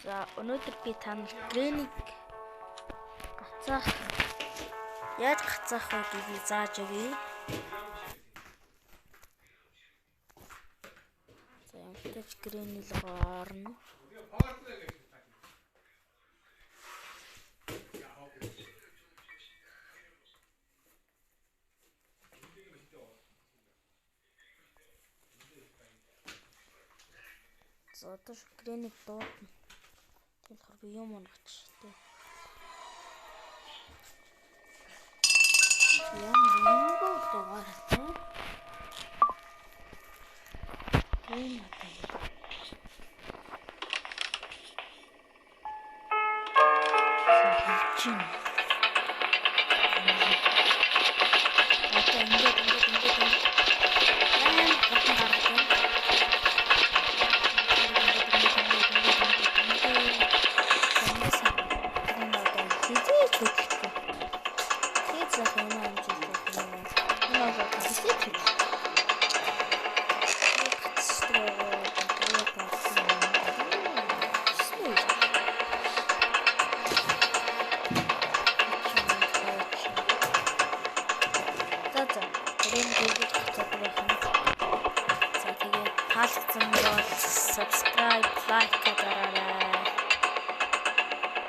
За өнөөдөр би танад грэнийг яаж гацаах вэ гэдгийг зааж өгье. За ямтаж грэний лого орно. За одоо грэнийг дуудана. Тэгэхээр би юм онгоч тээ. Ямар дугаар тээ. Грэн атаа. Чин. Таалагдсан бол subscribe, like дараарай.